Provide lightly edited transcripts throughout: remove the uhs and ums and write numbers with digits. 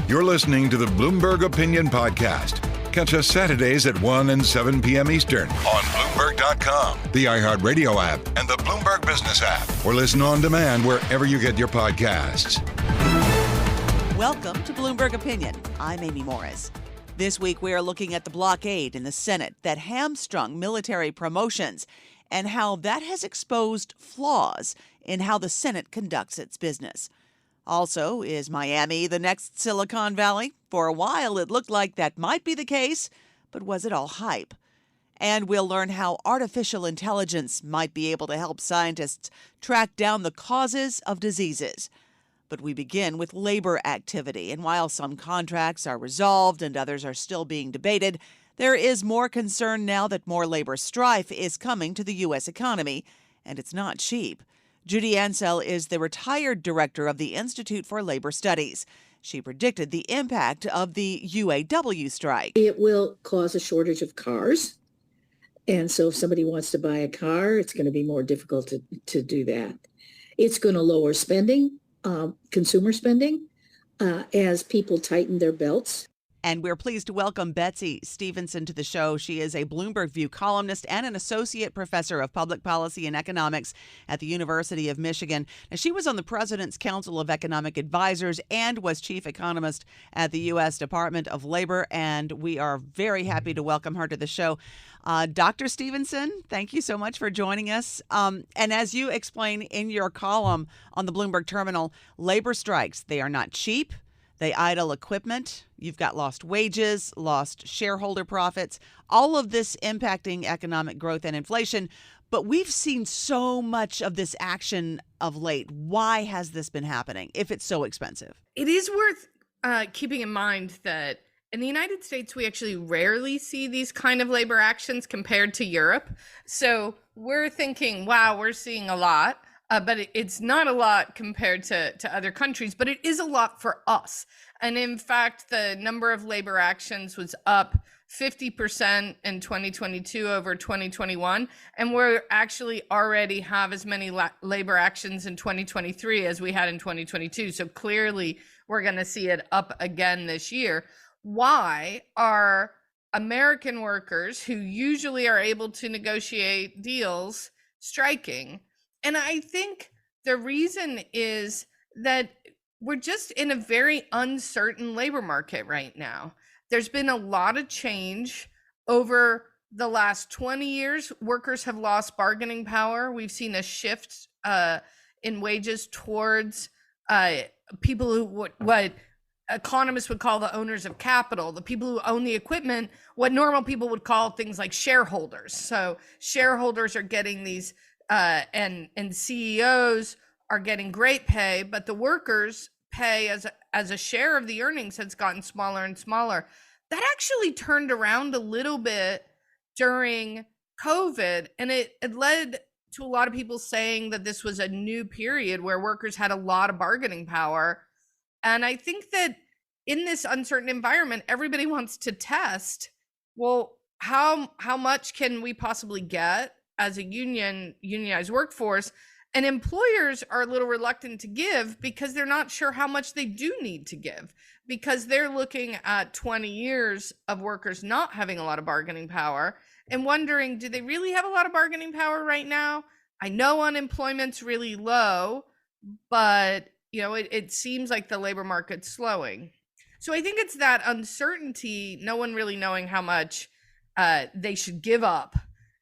You're listening to the Bloomberg Opinion Podcast. Catch us Saturdays at 1 and 7 p.m. Eastern on Bloomberg.com, the iHeartRadio app, and the Bloomberg Business app, or listen on demand wherever you get your podcasts. Welcome to Bloomberg Opinion. I'm Amy Morris. This week, we are looking at the blockade in the Senate that hamstrung military promotions and how that has exposed flaws in how the Senate conducts its business. Also, is Miami the next Silicon Valley? For a while, it looked like that might be the case, but was it all hype? And we'll learn how artificial intelligence might be able to help scientists track down the causes of diseases. But we begin with labor activity, and while some contracts are resolved and others are still being debated, there is more concern now that more labor strife is coming to the U.S. economy, and it's not cheap. Judy Ansell is the retired director of the Institute for Labor Studies. She predicted the impact of the UAW strike. It will cause a shortage of cars. And so if somebody wants to buy a car, it's going to be more difficult to do that. It's going to lower spending, consumer spending, as people tighten their belts. And we're pleased to welcome Betsey Stevenson to the show. She is a Bloomberg View columnist and an associate professor of public policy and economics at the University of Michigan. Now, she was on the President's Council of Economic Advisors and was chief economist at the U.S. Department of Labor. And we are very happy to welcome her to the show. Dr. Stevenson, thank you so much for joining us. And as you explain in your column on the Bloomberg Terminal, labor strikes, they are not cheap. They idle equipment. You've got lost wages, lost shareholder profits, all of this impacting economic growth and inflation. But we've seen so much of this action of late. Why has this been happening if it's so expensive? It is worth keeping in mind that in the United States, we actually rarely see these kind of labor actions compared to Europe. So we're thinking, wow, we're seeing a lot. But it's not a lot compared to other countries, but it is a lot for us. And in fact, the number of labor actions was up 50% in 2022 over 2021. And we're actually already have as many labor actions in 2023 as we had in 2022. So clearly, we're going to see it up again this year. Why are American workers who usually are able to negotiate deals striking? And I think the reason is that we're just in a very uncertain labor market right now. There's been a lot of change over the last 20 years. Workers have lost bargaining power. We've seen a shift in wages towards people who what economists would call the owners of capital, the people who own the equipment, what normal people would call things like shareholders. So shareholders are getting these and CEOs are getting great pay, but the workers' pay as a share of the earnings has gotten smaller and smaller. That actually turned around a little bit during COVID, and it led to a lot of people saying that this was a new period where workers had a lot of bargaining power. And I think that in this uncertain environment, everybody wants to test, well, how much can we possibly get as a unionized workforce? And employers are a little reluctant to give because they're not sure how much they do need to give, because they're looking at 20 years of workers not having a lot of bargaining power and wondering, do they really have a lot of bargaining power right now? I know unemployment's really low, but it seems like the labor market's slowing. So I think it's that uncertainty, no one really knowing how much they should give up,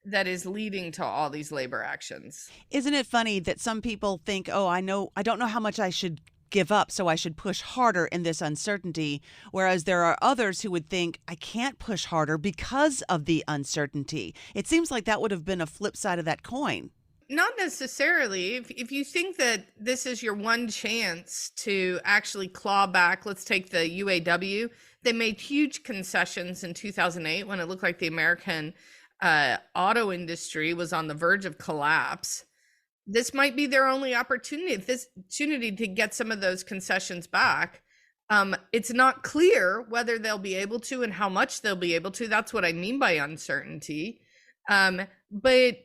that is leading to all these labor actions. Isn't it funny that some people think, I don't know how much I should give up, so I should push harder in this uncertainty, whereas there are others who would think, I can't push harder because of the uncertainty. It seems like that would have been a flip side of that coin. Not necessarily. If you think that this is your one chance to actually claw back, let's take the UAW. They made huge concessions in 2008 when it looked like the American auto industry was on the verge of collapse. This might be their only opportunity to get some of those concessions back. It's not clear whether they'll be able to and how much they'll be able to. That's what I mean by uncertainty. But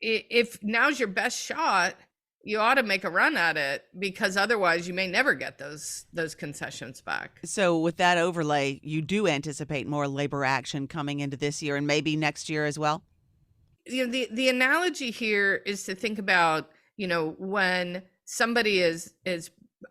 if now's your best shot, you ought to make a run at it, because otherwise you may never get those concessions back. So with that overlay, you do anticipate more labor action coming into this year and maybe next year as well? The analogy here is to think about, when somebody is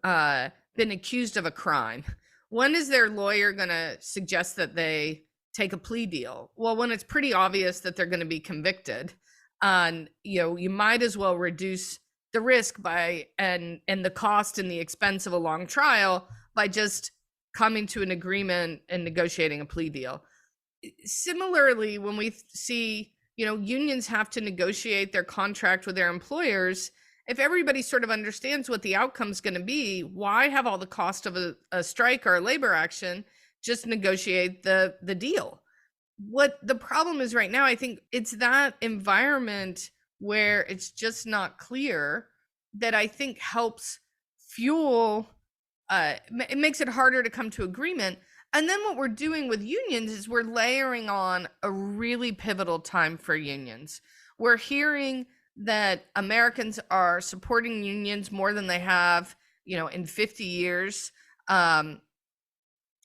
been accused of a crime, when is their lawyer going to suggest that they take a plea deal? Well, when it's pretty obvious that they're going to be convicted, and you might as well reduce the risk and the cost and the expense of a long trial by just coming to an agreement and negotiating a plea deal. Similarly, when we see, unions have to negotiate their contract with their employers, if everybody sort of understands what the outcome is going to be, why have all the cost of a strike or a labor action? Just negotiate the deal. What the problem is right now, I think it's that environment where it's just not clear, that I think helps fuel, it makes it harder to come to agreement. And then what we're doing with unions is we're layering on a really pivotal time for unions. We're hearing that Americans are supporting unions more than they have, in 50 years. And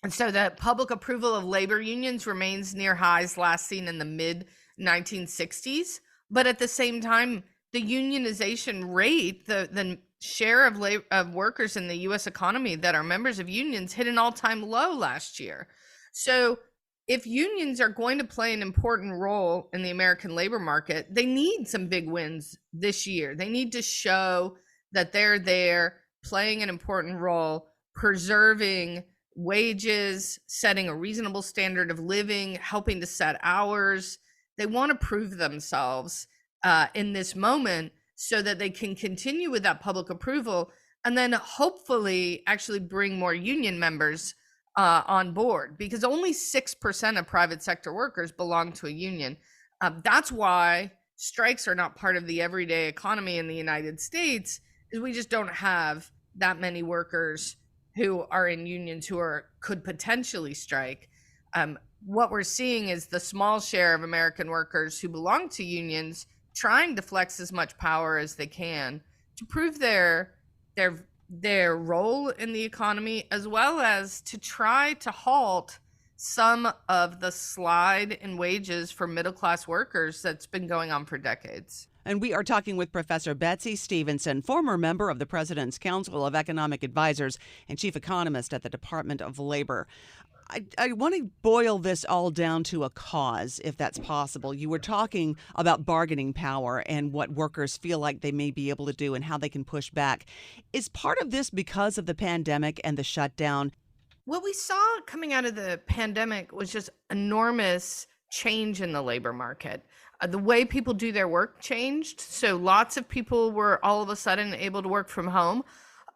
so that public approval of labor unions remains near highs last seen in the mid 1960s. But at the same time, the unionization rate, the share of workers in the U.S. economy that are members of unions, hit an all-time low last year. So if unions are going to play an important role in the American labor market, they need some big wins this year. They need to show that they're there playing an important role, preserving wages, setting a reasonable standard of living, helping to set hours. They want to prove themselves in this moment so that they can continue with that public approval, and then hopefully actually bring more union members on board, because only 6% of private sector workers belong to a union. That's why strikes are not part of the everyday economy in the United States, is we just don't have that many workers who are in unions who could potentially strike. What we're seeing is the small share of American workers who belong to unions trying to flex as much power as they can to prove their role in the economy, as well as to try to halt some of the slide in wages for middle-class workers that's been going on for decades. And we are talking with Professor Betsey Stevenson, former member of the President's Council of Economic Advisors and chief economist at the Department of Labor. I want to boil this all down to a cause, if that's possible. You were talking about bargaining power and what workers feel like they may be able to do and how they can push back. Is part of this because of the pandemic and the shutdown? What we saw coming out of the pandemic was just enormous change in the labor market. The way people do their work changed. So lots of people were all of a sudden able to work from home.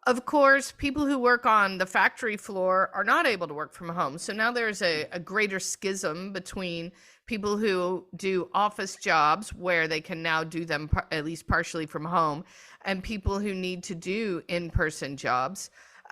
Of course, people who work on the factory floor are not able to work from home. So now there's a greater schism between people who do office jobs, where they can now do them at least partially from home, and people who need to do in-person jobs.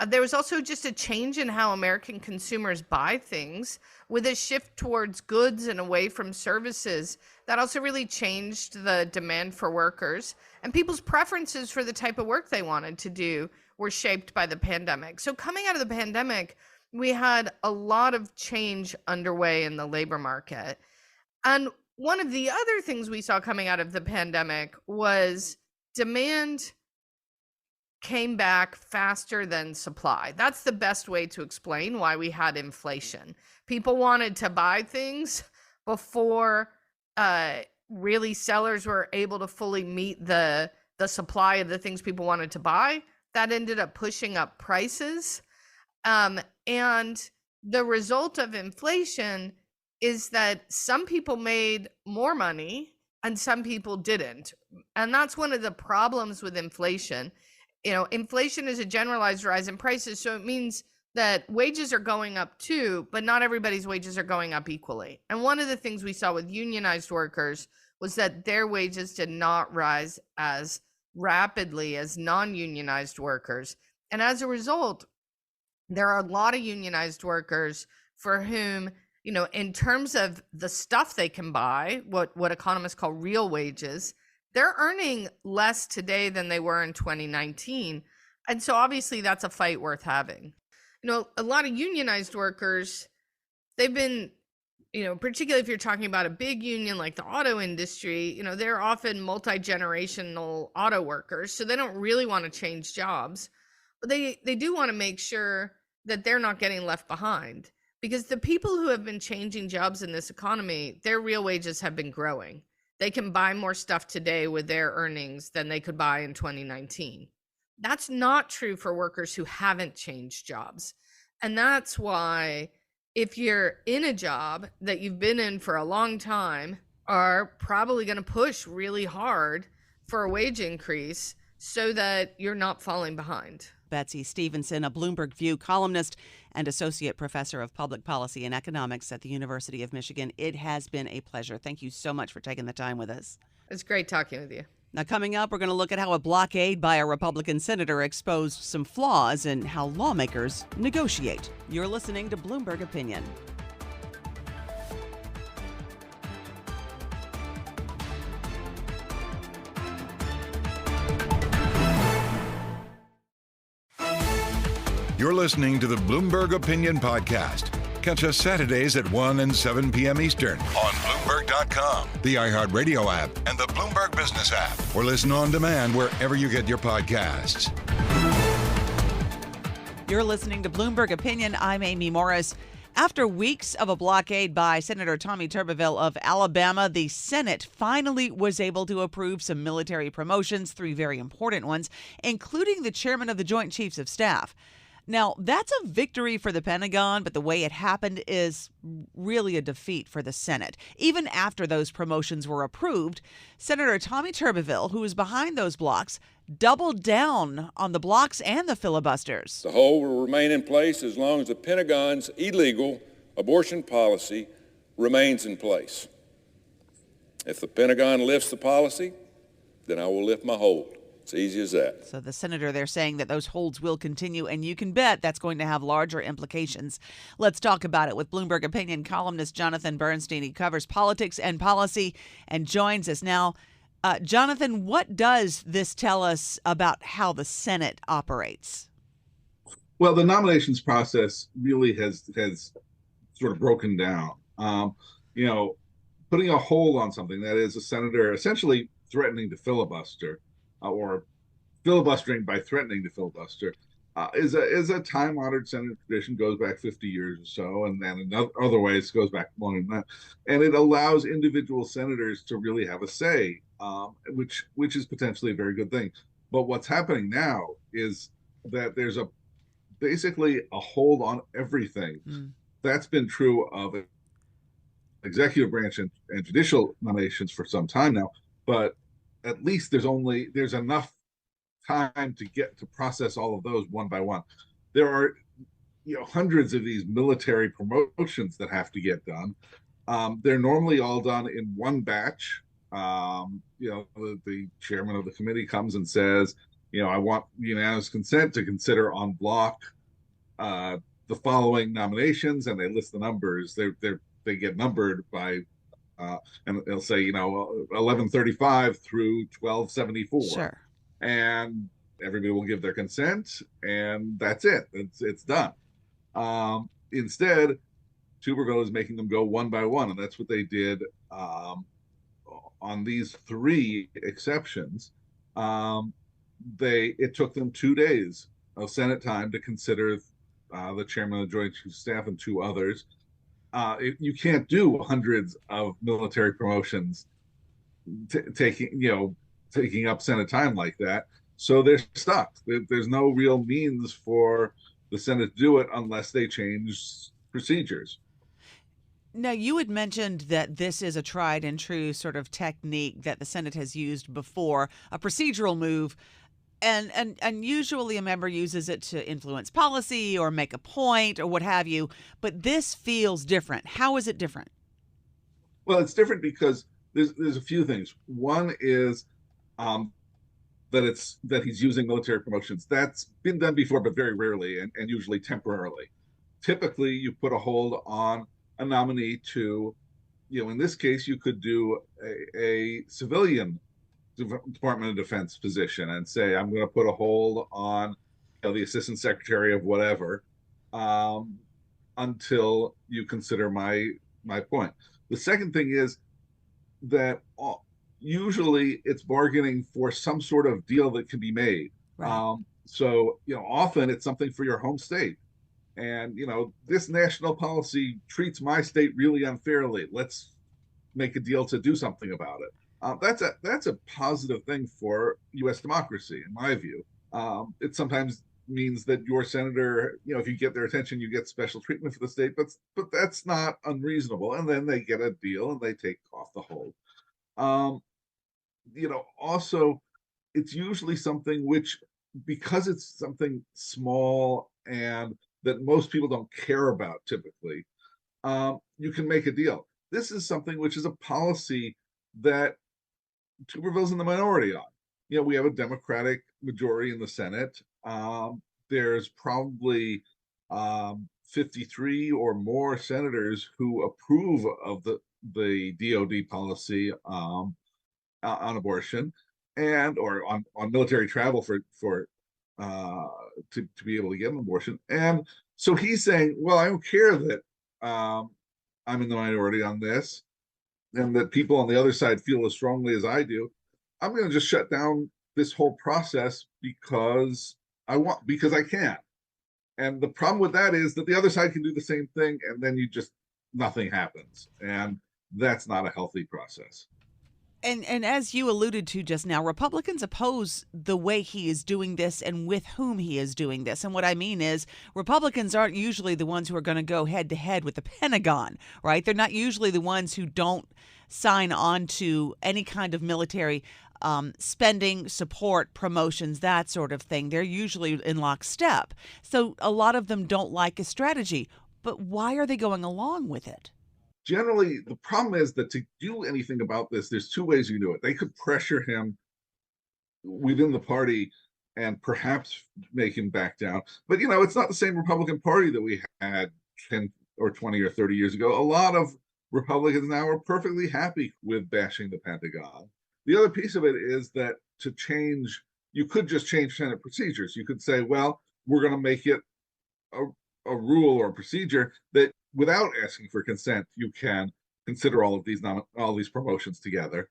There was also just a change in how American consumers buy things, with a shift towards goods and away from services. That also really changed the demand for workers, and people's preferences for the type of work they wanted to do were shaped by the pandemic. So coming out of the pandemic, we had a lot of change underway in the labor market. And one of the other things we saw coming out of the pandemic was demand came back faster than supply. That's the best way to explain why we had inflation. People wanted to buy things before really sellers were able to fully meet the supply of the things people wanted to buy. That ended up pushing up prices. And the result of inflation is that some people made more money and some people didn't. And that's one of the problems with inflation. Inflation is a generalized rise in prices. So it means that wages are going up too, but not everybody's wages are going up equally. And one of the things we saw with unionized workers was that their wages did not rise as rapidly as non-unionized workers. And as a result, there are a lot of unionized workers for whom, in terms of the stuff they can buy, what economists call real wages, they're earning less today than they were in 2019. And so obviously that's a fight worth having. A lot of unionized workers, they've been, particularly if you're talking about a big union like the auto industry, they're often multi-generational auto workers. So they don't really want to change jobs, but they do want to make sure that they're not getting left behind, because the people who have been changing jobs in this economy, their real wages have been growing. They can buy more stuff today with their earnings than they could buy in 2019. That's not true for workers who haven't changed jobs. And that's why if you're in a job that you've been in for a long time, are probably going to push really hard for a wage increase so that you're not falling behind. Betsey Stevenson, a Bloomberg View columnist and associate professor of public policy and economics at the University of Michigan. It has been a pleasure. Thank you so much for taking the time with us. It's great talking with you. Now, coming up, we're going to look at how a blockade by a Republican senator exposed some flaws in how lawmakers negotiate. You're listening to Bloomberg Opinion. You're listening to the Bloomberg Opinion Podcast. Catch us Saturdays at 1 and 7 p.m. Eastern on Bloomberg.com, the iHeartRadio app, and the Bloomberg Business app, or listen on demand wherever you get your podcasts. You're listening to Bloomberg Opinion. I'm Amy Morris. After weeks of a blockade by Senator Tommy Tuberville of Alabama, the Senate finally was able to approve some military promotions, 3 very important ones, including the chairman of the Joint Chiefs of Staff. Now, that's a victory for the Pentagon, but the way it happened is really a defeat for the Senate. Even after those promotions were approved, Senator Tommy Tuberville, who was behind those blocks, doubled down on the blocks and the filibusters. The hold will remain in place as long as the Pentagon's illegal abortion policy remains in place. If the Pentagon lifts the policy, then I will lift my hold. It's easy as that. So the senator, they're saying that those holds will continue, and you can bet that's going to have larger implications. Let's talk about it with Bloomberg Opinion columnist Jonathan Bernstein. He covers politics and policy and joins us now. Jonathan, what does this tell us about how the Senate operates? Well, the nominations process really has sort of broken down. Putting a hold on something, that is a senator essentially threatening to filibuster, or filibustering by threatening to filibuster, is a time-honored Senate tradition, goes back 50 years or so, and then in other ways goes back longer than that. And it allows individual senators to really have a say, which is potentially a very good thing. But what's happening now is that there's basically a hold on everything. That's been true of executive branch and judicial nominations for some time now, but at least there's enough time to process all of those one by one. There are hundreds of these military promotions that have to get done. They're normally all done in one batch. The chairman of the committee comes and says, I want unanimous consent to consider en bloc the following nominations, and they list the numbers. They get numbered by and they'll say 1135 through 1274. Sure. And everybody will give their consent, and that's it. It's done. Instead, Tuberville is making them go one by one, and that's what they did on these 3 exceptions. It took them 2 days of Senate time to consider the chairman of the Joint Chiefs of Staff and 2 others. You can't do hundreds of military promotions taking up Senate time like that. So they're stuck. There's no real means for the Senate to do it unless they change procedures. Now, you had mentioned that this is a tried and true sort of technique that the Senate has used before, a procedural move. And usually a member uses it to influence policy or make a point or what have you. But this feels different. How is it different? Well, it's different because there's a few things. One is that he's using military promotions. That's been done before, but very rarely and usually temporarily. Typically, you put a hold on a nominee to, in this case, you could do a civilian Department of Defense position and say, I'm going to put a hold on the assistant secretary of whatever until you consider my point. The second thing is that usually it's bargaining for some sort of deal that can be made. Right. So, often it's something for your home state. And, this national policy treats my state really unfairly. Let's make a deal to do something about it. That's a positive thing for U.S. democracy, in my view. It sometimes means that your senator, if you get their attention, you get special treatment for the state, but that's not unreasonable. And then they get a deal and they take off the hold. Also, it's usually something which, because it's something small and that most people don't care about typically, you can make a deal. This is something which is a policy that Tuberville's in the minority on. We have a Democratic majority in the Senate. There's probably 53 or more senators who approve of the DOD policy on abortion or on military travel for to be able to get an abortion. And so he's saying, well, I don't care that I'm in the minority on this and that people on the other side feel as strongly as I do. I'm going to just shut down this whole process because I can. And the problem with that is that the other side can do the same thing, and then nothing happens. And that's not a healthy process. And as you alluded to just now, Republicans oppose the way he is doing this and with whom he is doing this. And what I mean is Republicans aren't usually the ones who are going to go head to head with the Pentagon, right? They're not usually the ones who don't sign on to any kind of military spending, support, promotions, that sort of thing. They're usually in lockstep. So a lot of them don't like his strategy. But why are they going along with it? Generally, the problem is that to do anything about this, there's two ways you do it. They could pressure him within the party and perhaps make him back down. But, it's not the same Republican Party that we had 10 or 20 or 30 years ago. A lot of Republicans now are perfectly happy with bashing the Pentagon. The other piece of it is that you could just change Senate procedures. You could say, well, we're going to make it a rule or a procedure that without asking for consent, you can consider all these promotions together.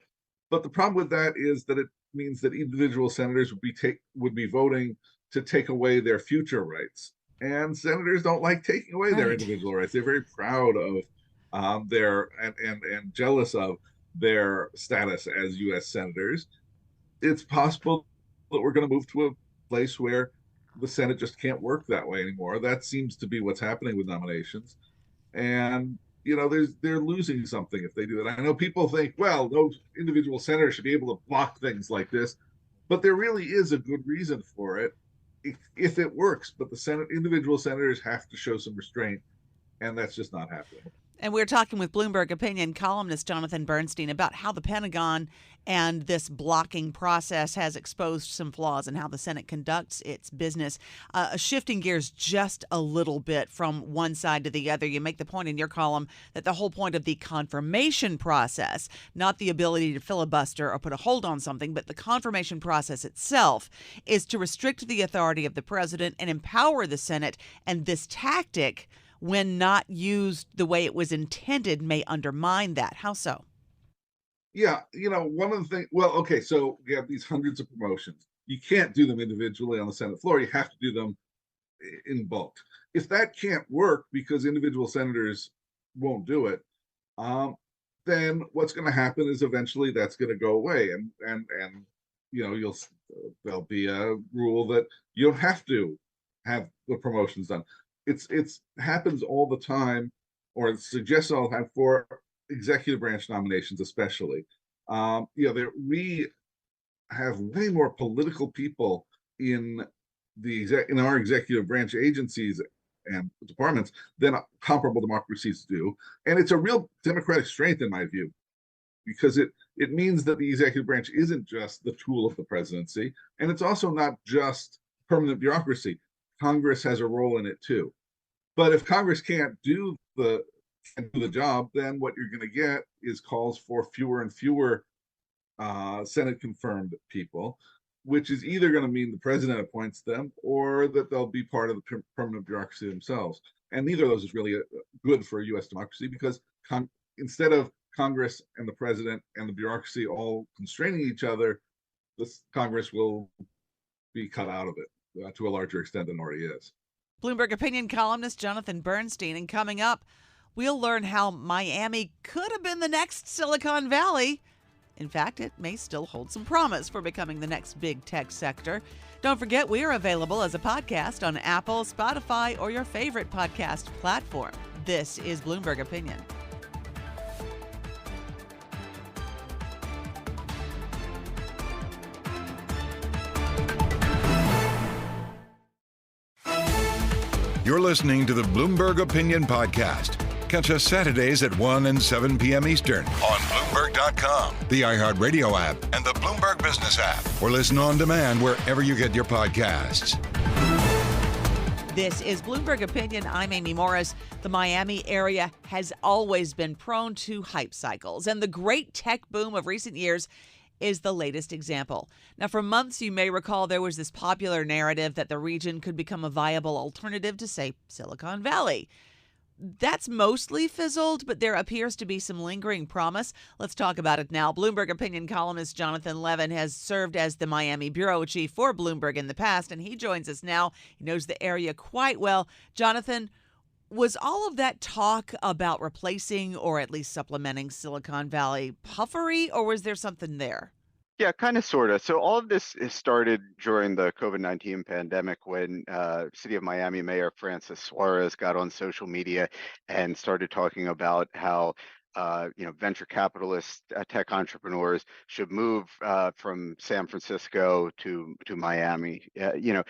But the problem with that is that it means that individual senators would be voting to take away their future rights. And senators don't like taking away their individual rights. They're very proud of their and jealous of their status as U.S. senators. It's possible that we're going to move to a place where the Senate just can't work that way anymore. That seems to be what's happening with nominations. And, they're losing something if they do that. I know people think, well, no individual senator should be able to block things like this, but there really is a good reason for it if it works. But the individual senators have to show some restraint, and that's just not happening. And we're talking with Bloomberg Opinion columnist Jonathan Bernstein about how the Pentagon and this blocking process has exposed some flaws in how the Senate conducts its business. Shifting gears just a little bit from one side to the other, you make the point in your column that the whole point of the confirmation process, not the ability to filibuster or put a hold on something, but the confirmation process itself, is to restrict the authority of the president and empower the Senate. And this tactic, when not used the way it was intended, may undermine that. How so? Yeah, one of the things, well, okay, so we have these hundreds of promotions. You can't do them individually on the Senate floor. You have to do them in bulk. If that can't work because individual senators won't do it, then what's going to happen is eventually that's going to go away. And there'll be a rule that you don't have to have the promotions done. It's happens all the time, or it's suggested all the time for executive branch nominations, especially. We have way more political people in our executive branch agencies and departments than comparable democracies do, and it's a real democratic strength in my view, because it means that the executive branch isn't just the tool of the presidency, and it's also not just permanent bureaucracy. Congress has a role in it too. But if Congress can't do the job, then what you're going to get is calls for fewer and fewer Senate confirmed people, which is either going to mean the president appoints them or that they'll be part of the permanent bureaucracy themselves. And neither of those is really good for U.S. democracy, because instead of Congress and the president and the bureaucracy all constraining each other, this Congress will be cut out of it to a larger extent than already is. Bloomberg opinion columnist Jonathan Bernstein. And coming up, we'll learn how Miami could have been the next Silicon Valley. In fact, it may still hold some promise for becoming the next big tech sector. Don't forget, we are available as a podcast on Apple, Spotify, or your favorite podcast platform. This is Bloomberg Opinion. You're listening to the Bloomberg Opinion Podcast. Catch us Saturdays at 1 and 7 p.m. Eastern on Bloomberg.com, the iHeartRadio app, and the Bloomberg Business app, or listen on demand wherever you get your podcasts. This is Bloomberg Opinion. I'm Amy Morris. The Miami area has always been prone to hype cycles, and the great tech boom of recent years is the latest example. Now, for months, you may recall there was this popular narrative that the region could become a viable alternative to, say, Silicon Valley. That's mostly fizzled, but there appears to be some lingering promise. Let's talk about it now. Bloomberg opinion columnist Jonathan Levin has served as the Miami bureau chief for Bloomberg in the past, and he joins us now. He knows the area quite well. Jonathan, was all of that talk about replacing or at least supplementing Silicon Valley puffery, or was there something there? Yeah, kind of, sort of. So all of this is started during the COVID-19 pandemic when City of Miami Mayor Francis Swarez got on social media and started talking about how venture capitalists, tech entrepreneurs should move from San Francisco to Miami. And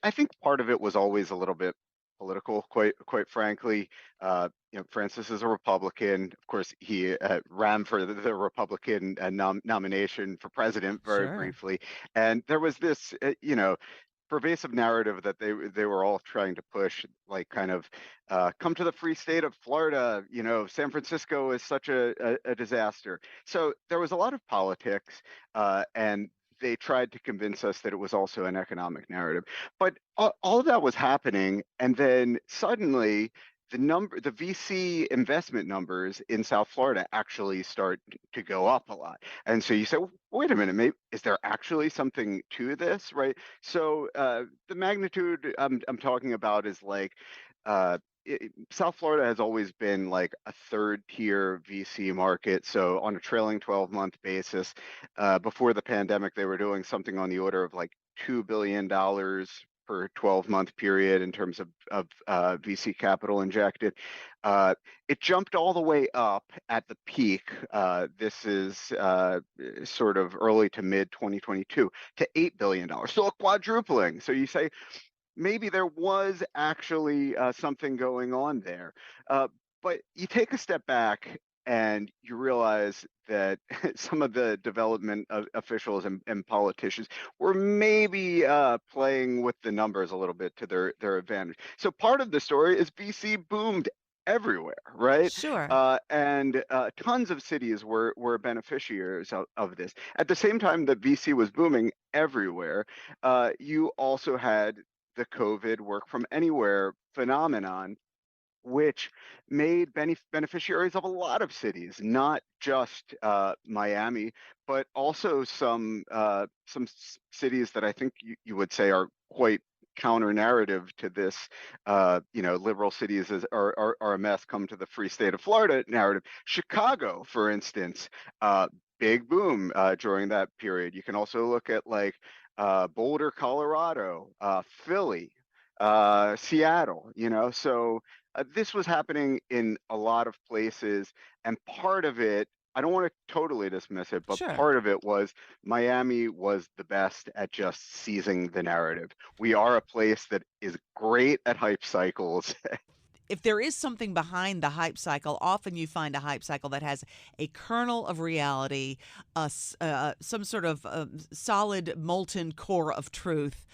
I think part of it was always a little bit political, quite frankly. Francis is a Republican. Of course, he ran for the Republican nomination for president very briefly, and there was this, pervasive narrative that they were all trying to push, like kind of come to the free state of Florida. San Francisco is such a disaster. So there was a lot of politics, and they tried to convince us that it was also an economic narrative. But all of that was happening, and then suddenly the VC investment numbers in South Florida actually start to go up a lot. And so you say, well, wait a minute, maybe is there actually something to this, right? So the magnitude I'm talking about is like South Florida has always been like a third tier VC market. So on a trailing 12-month basis, before the pandemic, they were doing something on the order of like $2 billion per 12-month period in terms of VC capital injected. It jumped all the way up at the peak. This is sort of early to mid 2022 to $8 billion. So a quadrupling. So you say, maybe there was actually something going on there. But you take a step back and you realize that some of the development officials and politicians were maybe playing with the numbers a little bit to their advantage. So part of the story is VC boomed everywhere, right? Sure. And tons of cities were beneficiaries of this. At the same time that VC was booming everywhere, you also had the COVID work from anywhere phenomenon, which made beneficiaries of a lot of cities, not just Miami, but also some cities that I think you would say are quite counter narrative to this, liberal cities are a mess, come to the free state of Florida narrative. Chicago, for instance, big boom during that period. You can also look at like Boulder, Colorado, Philly, Seattle, so this was happening in a lot of places. And part of it, I don't want to totally dismiss it, but part of it was Miami was the best at just seizing the narrative. We are a place that is great at hype cycles. If there is something behind the hype cycle, often you find a hype cycle that has a kernel of reality, some sort of solid molten core of truth,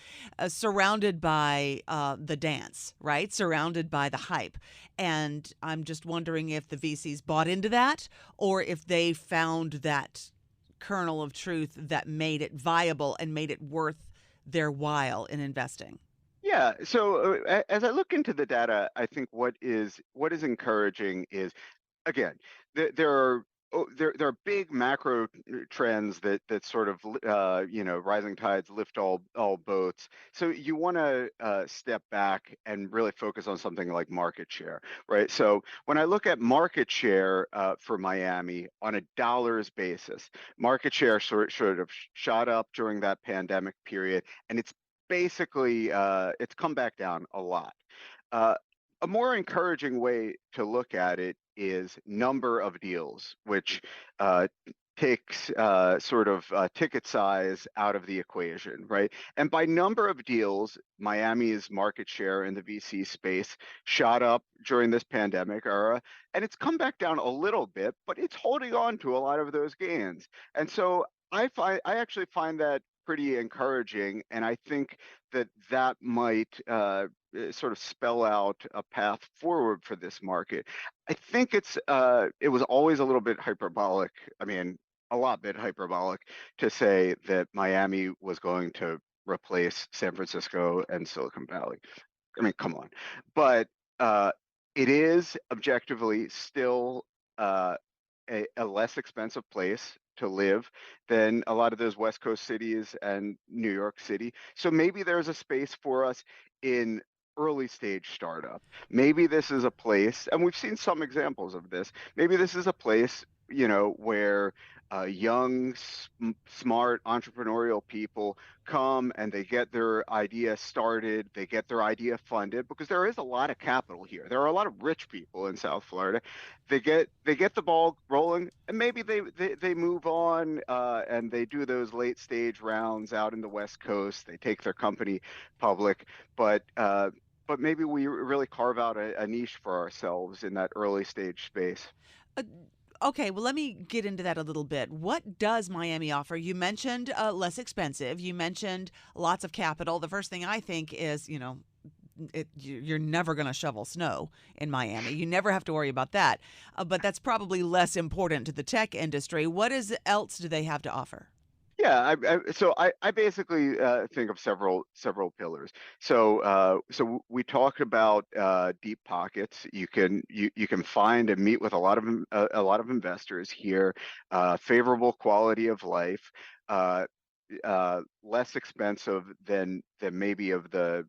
surrounded by the dance, right? Surrounded by the hype. And I'm just wondering if the VCs bought into that or if they found that kernel of truth that made it viable and made it worth their while in investing? Yeah. So as I look into the data, I think what is encouraging is, again, there are there are big macro trends that sort of rising tides lift all boats. So you want to step back and really focus on something like market share, right? So when I look at market share for Miami on a dollars basis, market share sort of shot up during that pandemic period, and it's basically it's come back down a lot. Uh, a more encouraging way to look at it is number of deals, which uh, takes ticket size out of the equation, right? And by number of deals, Miami's market share in the VC space shot up during this pandemic era, and it's come back down a little bit, but it's holding on to a lot of those gains. And so I actually find that pretty encouraging, and I think that might sort of spell out a path forward for this market. I think it was always a little bit hyperbolic. I mean, a lot bit hyperbolic to say that Miami was going to replace San Francisco and Silicon Valley. I mean, come on. But it is objectively still a less expensive place to live than a lot of those West Coast cities and New York City. So maybe there's a space for us in early stage startup. Maybe this is a place, and we've seen some examples of this, maybe this is a place, where young, smart, entrepreneurial people come and they get their idea started, they get their idea funded, because there is a lot of capital here. There are a lot of rich people in South Florida. They get the ball rolling, and maybe they move on and they do those late stage rounds out in the West Coast. They take their company public, but maybe we really carve out a niche for ourselves in that early stage space. Uh, Okay, well, let me get into that a little bit. What does Miami offer? You mentioned less expensive. You mentioned lots of capital. The first thing I think is, you're never going to shovel snow in Miami. You never have to worry about that. But that's probably less important to the tech industry. What else do they have to offer? Yeah, so I basically think of several pillars. So we talk about deep pockets. You can find and meet with a lot of investors here. Favorable quality of life. Uh, Less expensive than maybe of the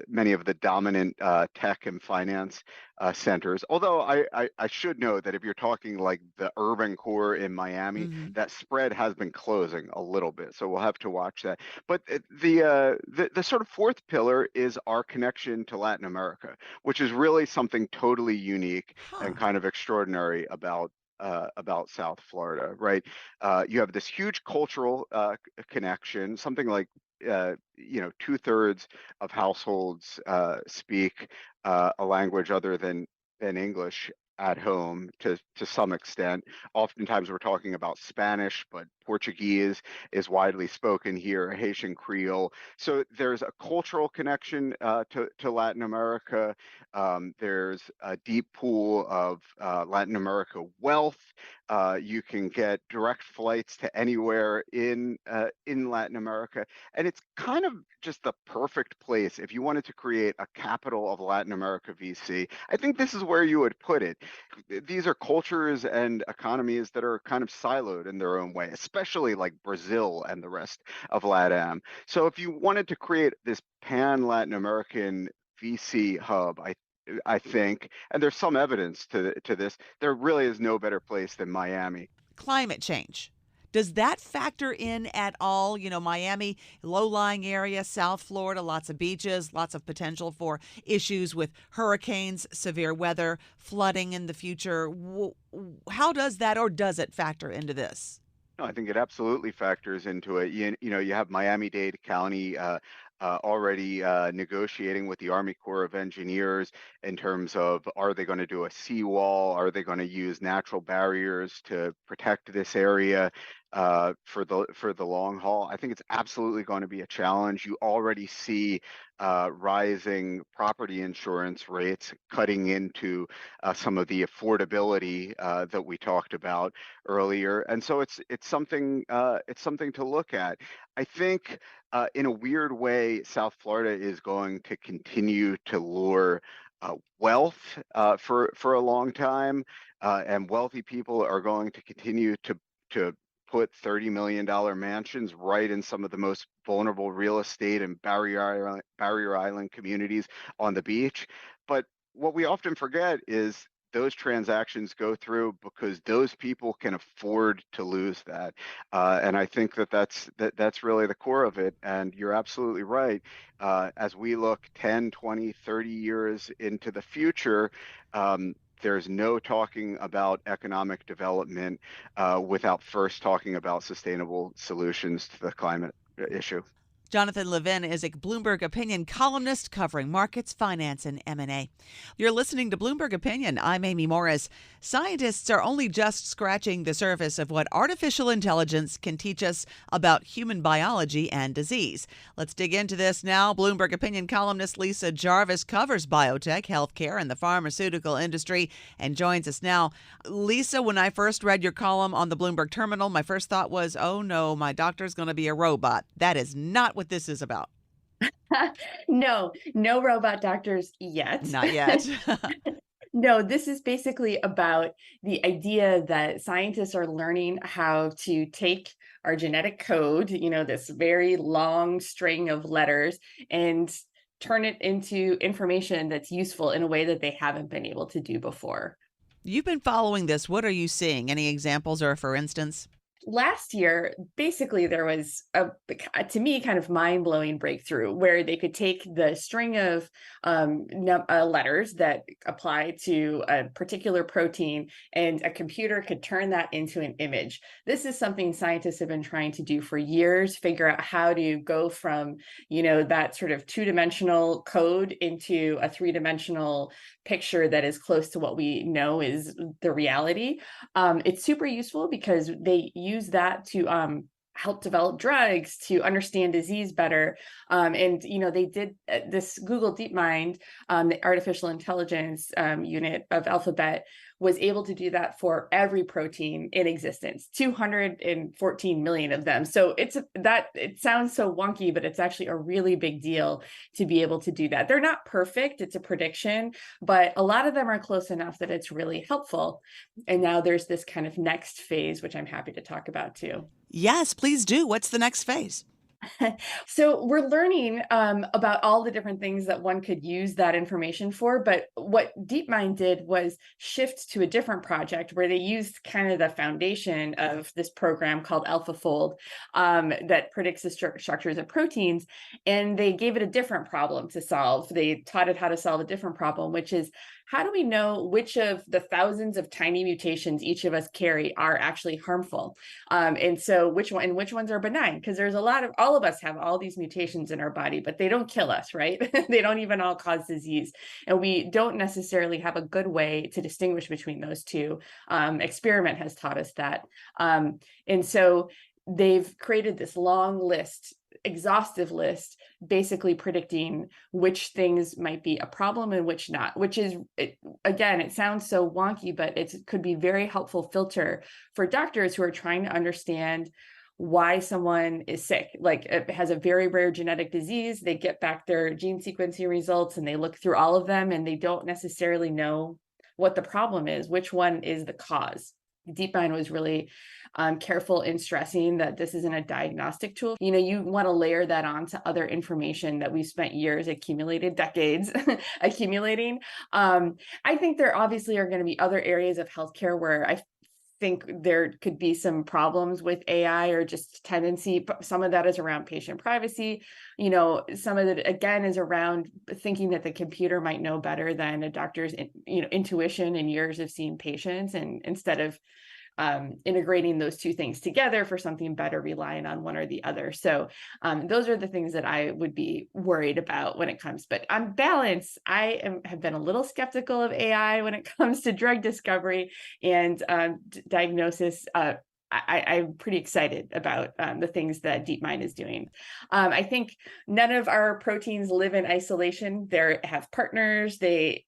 many of the dominant tech and finance centers. Although I should know that if you're talking like the urban core in Miami, Hmm. that spread has been closing a little bit. So we'll have to watch that. But the sort of fourth pillar is our connection to Latin America, which is really something totally unique and Huh. kind of extraordinary about South Florida, right? You have this huge cultural connection, something like 2/3 of households speak a language other than English at home to some extent. Oftentimes we're talking about Spanish, but Portuguese is widely spoken here, Haitian Creole. So there's a cultural connection to Latin America. There's a deep pool of Latin America wealth. You can get direct flights to anywhere in Latin America, and it's kind of just the perfect place if you wanted to create a capital of Latin America VC. I think this is where you would put it. These are cultures and economies that are kind of siloed in their own way, especially like Brazil and the rest of LATAM. So if you wanted to create this pan Latin American VC hub, I think, and there's some evidence to this, there really is no better place than Miami. Climate change. Does that factor in at all? Miami, low-lying area, South Florida, lots of beaches, lots of potential for issues with hurricanes, severe weather, flooding in the future. How does that, or does it factor into this? No, I think it absolutely factors into it. You have Miami-Dade County already negotiating with the Army Corps of Engineers in terms of, are they going to do a seawall? Are they going to use natural barriers to protect this area? for the long haul. I think it's absolutely going to be a challenge. You already see rising property insurance rates cutting into some of the affordability that we talked about earlier, and so it's something to look at. I think in a weird way, South Florida is going to continue to lure wealth for a long time, and wealthy people are going to continue to put $30 million mansions right in some of the most vulnerable real estate and Barrier Island communities on the beach. But what we often forget is those transactions go through because those people can afford to lose that. And I think that's really the core of it. And you're absolutely right. As we look 10, 20, 30 years into the future, there's no talking about economic development without first talking about sustainable solutions to the climate issue. Jonathan Levin is a Bloomberg Opinion columnist covering markets, finance, and M&A. You're listening to Bloomberg Opinion. I'm Amy Morris. Scientists are only just scratching the surface of what artificial intelligence can teach us about human biology and disease. Let's dig into this now. Bloomberg Opinion columnist Lisa Jarvis covers biotech, healthcare, and the pharmaceutical industry and joins us now. Lisa, when I first read your column on the Bloomberg terminal, my first thought was, oh no, my doctor's going to be a robot. That is not what this is about. No robot doctors yet. Not yet. No, this is basically about the idea that scientists are learning how to take our genetic code, this very long string of letters, and turn it into information that's useful in a way that they haven't been able to do before. You've been following this. What are you seeing? Any examples or for instance? Last year, basically, there was to me, kind of mind-blowing breakthrough where they could take the string of letters that apply to a particular protein, and a computer could turn that into an image. This is something scientists have been trying to do for years, figure out how to go from, that sort of two-dimensional code into a three-dimensional picture that is close to what we know is the reality. It's super useful because they use that to help develop drugs, to understand disease better. And they did this Google DeepMind, the artificial intelligence unit of Alphabet, was able to do that for every protein in existence, 214 million of them. So it sounds so wonky, but it's actually a really big deal to be able to do that. They're not perfect, it's a prediction, but a lot of them are close enough that it's really helpful. And now there's this kind of next phase, which I'm happy to talk about too. Yes, please do. What's the next phase? So we're learning about all the different things that one could use that information for. But what DeepMind did was shift to a different project where they used kind of the foundation of this program called AlphaFold that predicts the structures of proteins. And they gave it a different problem to solve. They taught it how to solve a different problem, which is, how do we know which of the thousands of tiny mutations each of us carry are actually harmful? And so which ones are benign? Because there's all of us have all these mutations in our body, but they don't kill us, right? They don't even all cause disease. And we don't necessarily have a good way to distinguish between those two. Experiment has taught us that. And so they've created this long list, exhaustive list, basically predicting which things might be a problem and which not, which is, again, it sounds so wonky, but it could be very helpful filter for doctors who are trying to understand why someone is sick. Like, it has a very rare genetic disease, they get back their gene sequencing results and they look through all of them and they don't necessarily know what the problem is, which one is the cause. DeepMind was really careful in stressing that this isn't a diagnostic tool. You want to layer that on to other information that we've spent years decades accumulating. I think there obviously are going to be other areas of healthcare where I think there could be some problems with AI, or just tendency. Some of that is around patient privacy. Some of it, again, is around thinking that the computer might know better than a doctor's, intuition and years of seeing patients, and instead of integrating those two things together for something better, relying on one or the other. So those are the things that I would be worried about when it comes. But on balance, have been a little skeptical of AI when it comes to drug discovery and diagnosis. I'm pretty excited about the things that DeepMind is doing. I think none of our proteins live in isolation. They have partners. They,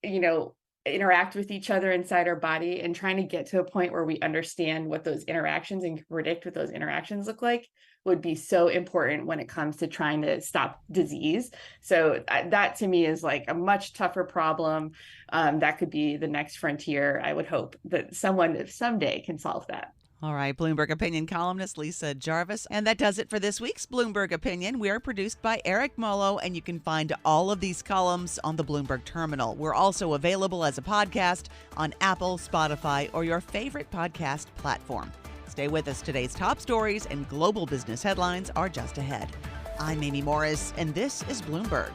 interact with each other inside our body, and trying to get to a point where we understand what those interactions and can predict what those interactions look like would be so important when it comes to trying to stop disease. So that to me is like a much tougher problem. That could be the next frontier. I would hope that someone someday can solve that. All right, Bloomberg Opinion columnist Lisa Jarvis. And that does it for this week's Bloomberg Opinion. We are produced by Eric Molo, and you can find all of these columns on the Bloomberg Terminal. We're also available as a podcast on Apple, Spotify, or your favorite podcast platform. Stay with us. Today's top stories and global business headlines are just ahead. I'm Amy Morris, and this is Bloomberg.